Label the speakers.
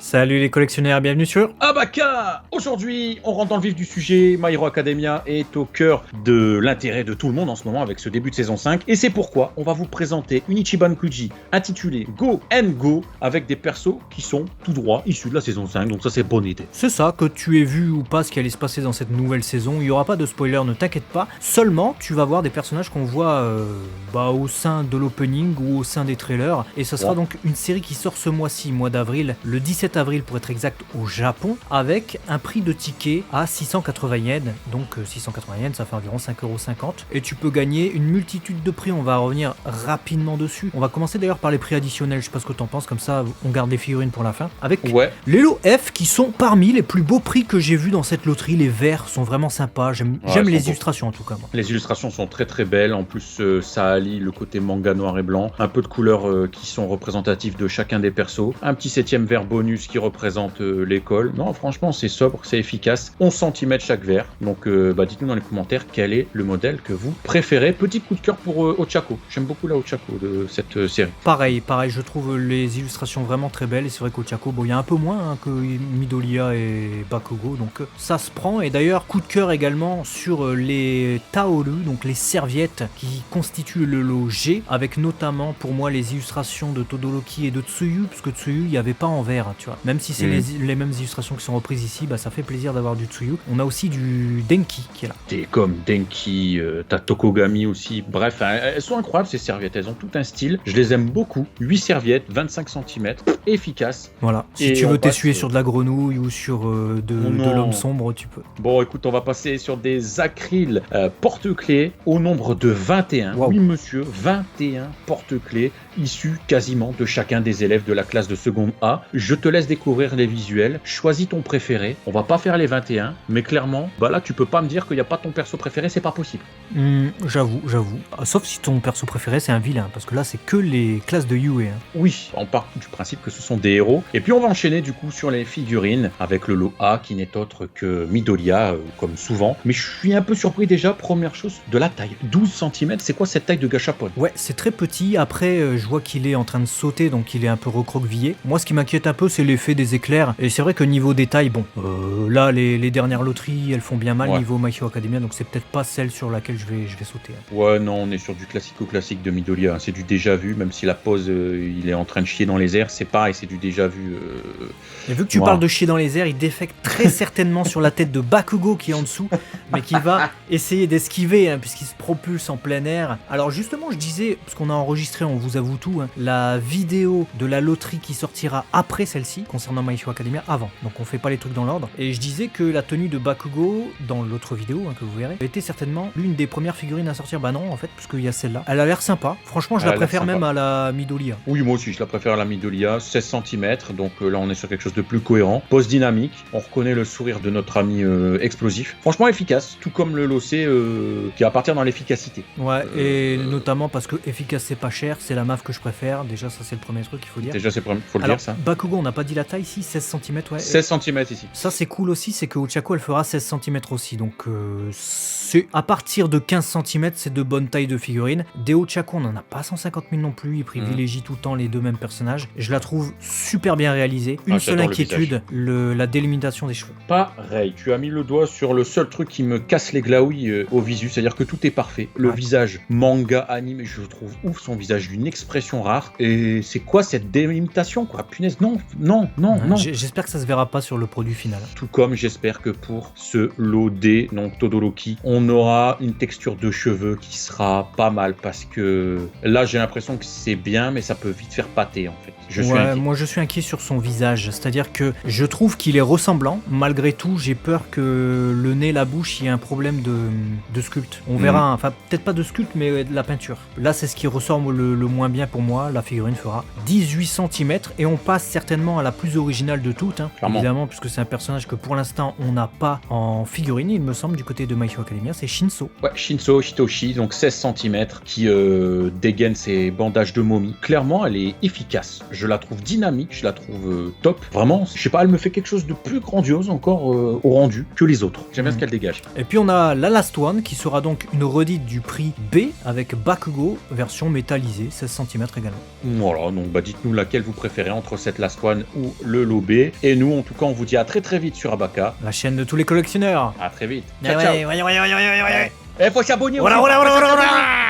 Speaker 1: Salut les collectionneurs, bienvenue sur
Speaker 2: Abaka. Aujourd'hui, on rentre dans le vif du sujet. My Hero Academia est au cœur de l'intérêt de tout le monde en ce moment avec ce début de saison 5. Et c'est pourquoi on va vous présenter une Ichiban Kuji intitulée Go and Go avec des persos qui sont tout droit issus de la saison 5. Donc ça, c'est bonne idée.
Speaker 1: C'est ça, que tu aies vu ou pas ce qui allait se passer dans cette nouvelle saison, il n'y aura pas de spoiler, ne t'inquiète pas. Seulement, tu vas voir des personnages qu'on voit au sein de l'opening ou au sein des trailers. Et ce sera donc une série qui sort ce mois-ci, mois d'avril, le 17 avril pour être exact, au Japon, avec un prix de ticket à 680 yens. Donc 680 yens, ça fait environ 5,50€. Et tu peux gagner une multitude de prix, on va revenir rapidement dessus. On va commencer d'ailleurs par les prix additionnels, je sais pas ce que t'en penses, comme ça on garde les figurines pour la fin. Avec les lots F qui sont parmi les plus beaux prix que j'ai vus dans cette loterie. Les verts sont vraiment sympas, j'aime les illustrations en tout cas. Moi.
Speaker 2: Les illustrations sont très très belles, en plus ça allie le côté manga noir et blanc, un peu de couleurs qui sont représentatives de chacun des persos, un petit 7ème vert bonus qui représente l'école. Non, franchement, c'est sobre, c'est efficace. 11 cm chaque verre. Donc, dites-nous dans les commentaires quel est le modèle que vous préférez. Petit coup de cœur pour Ochako. J'aime beaucoup la Ochako de cette série.
Speaker 1: Pareil, je trouve les illustrations vraiment très belles. Et c'est vrai qu'Ochako, il y a un peu moins que Midoriya et Bakugo. Donc, ça se prend. Et d'ailleurs, coup de cœur également sur les Taoru, donc les serviettes qui constituent le lot G, avec notamment pour moi les illustrations de Todoroki et de Tsuyu, parce que Tsuyu, il n'y avait pas en vert, tu vois. Même si c'est les mêmes illustrations qui sont reprises ici, ça fait plaisir d'avoir du Tsuyu. On a aussi du Denki qui est là.
Speaker 2: T'es comme Denki, t'as Tokogami aussi. Bref, elles sont incroyables ces serviettes, elles ont tout un style. Je les aime beaucoup. 8 serviettes, 25 cm, efficaces.
Speaker 1: Voilà. Si tu veux t'essuyer sur de la grenouille ou sur de l'homme sombre, tu peux.
Speaker 2: Bon, écoute, on va passer sur des acryles porte-clés au nombre de 21. Wow. Oui, monsieur, 21 porte-clés issus quasiment de chacun des élèves de la classe de seconde A. Je te laisse découvrir les visuels, choisis ton préféré. On va pas faire les 21, mais clairement, là tu peux pas me dire qu'il n'y a pas ton perso préféré, c'est pas possible.
Speaker 1: J'avoue. Sauf si ton perso préféré c'est un vilain, parce que là c'est que les classes de Yue.
Speaker 2: Oui, on part du principe que ce sont des héros. Et puis on va enchaîner du coup sur les figurines, avec le lot A qui n'est autre que Midoriya, comme souvent. Mais je suis un peu surpris déjà, première chose, de la taille. 12 cm, c'est quoi cette taille de gachapon?
Speaker 1: Ouais, c'est très petit. Après, je vois qu'il est en train de sauter, donc il est un peu recroquevillé. Moi, ce qui m'inquiète un peu, c'est l'effet des éclairs. Et c'est vrai que niveau détail, là, les dernières loteries, elles font bien mal niveau My Hero Academia, donc c'est peut-être pas celle sur laquelle je vais sauter.
Speaker 2: Ouais, non, on est sur du classico-classique de Midoriya. C'est du déjà vu, même si la pose, il est en train de chier dans les airs, c'est pareil, c'est du déjà vu.
Speaker 1: Et vu que tu parles de chier dans les airs, il défecte très certainement sur la tête de Bakugo qui est en dessous, mais qui va essayer d'esquiver, puisqu'il se propulse en plein air. Alors justement, je disais, parce qu'on a enregistré, on vous avoue tout, la vidéo de la loterie qui sortira après celle-ci, concernant My Hero Academia, avant. Donc on fait pas les trucs dans l'ordre. Et je disais que la tenue de Bakugo, dans l'autre vidéo que vous verrez, était certainement l'une des premières figurines à sortir. Bah non, en fait, puisqu'il y a celle-là. Elle a l'air sympa. Franchement, je la préfère même à la Midoriya.
Speaker 2: Oui, moi aussi, je la préfère à la Midoriya. 16 cm, donc là on est sur quelque chose de plus cohérent. Pose dynamique, on reconnaît le sourire de notre ami explosif. Franchement efficace, tout comme le Locé qui appartient dans l'efficacité.
Speaker 1: Ouais, et notamment parce que efficace c'est pas cher, c'est la MAF que je préfère. Déjà, ça c'est le premier truc qu'il faut dire.
Speaker 2: Déjà, faut le dire ça.
Speaker 1: Bakugo, on n'a pas dit la taille ici, 16 cm, ouais.
Speaker 2: 16 cm ici.
Speaker 1: Ça c'est cool aussi, c'est que Ochako elle fera 16 cm aussi, donc c'est à partir de 15 cm, c'est de bonne taille de figurine. Des Ochako, on n'en a pas 150 000 non plus, il privilégie tout le temps les deux mêmes personnages. Je la trouve super bien réalisée. Une seule inquiétude, la délimitation des cheveux.
Speaker 2: Pareil, tu as mis le doigt sur le seul truc qui me casse les glaouis au visu, c'est-à-dire que tout est parfait. Le visage manga anime, je trouve ouf, son visage d'une expression rare. Et c'est quoi cette délimitation, quoi? Punaise, non.
Speaker 1: J'espère que ça se verra pas sur le produit final.
Speaker 2: Tout comme j'espère que pour ce lot D, donc Todoroki, on aura une texture de cheveux qui sera pas mal, parce que là j'ai l'impression que c'est bien, mais ça peut vite faire pâter en fait.
Speaker 1: Moi je suis inquiet sur son visage, c'est-à-dire que je trouve qu'il est ressemblant, malgré tout j'ai peur que le nez, la bouche, il y ait un problème de sculpte. On verra, enfin peut-être pas de sculpte, mais de la peinture. Là c'est ce qui ressort le moins bien pour moi. La figurine fera 18 cm et on passe certainement à la plus originale de toutes, évidemment, puisque c'est un personnage que pour l'instant on n'a pas en figurine, il me semble, du côté de My Hero Academia, c'est Shinso.
Speaker 2: Ouais, Shinso Hitoshi, donc 16 cm, qui dégaine ses bandages de momie. Clairement elle est efficace. Je la trouve dynamique, je la trouve top. Vraiment, je sais pas, elle me fait quelque chose de plus grandiose encore au rendu que les autres. J'aime bien ce qu'elle dégage.
Speaker 1: Et puis on a la Last One qui sera donc une redite du prix B avec Bakugo, version métallisée, 16 cm également.
Speaker 2: Voilà, donc dites-nous laquelle vous préférez entre cette Last One ou le lobé. Et nous, en tout cas, on vous dit à très très vite sur Abaca.
Speaker 1: La chaîne de tous les collectionneurs.
Speaker 2: À très vite.
Speaker 1: Eh
Speaker 2: Ciao, ciao.
Speaker 1: ouais.
Speaker 2: Faut s'abonner.
Speaker 1: Voilà,
Speaker 2: aussi.
Speaker 1: voilà, voilà, voilà, voilà.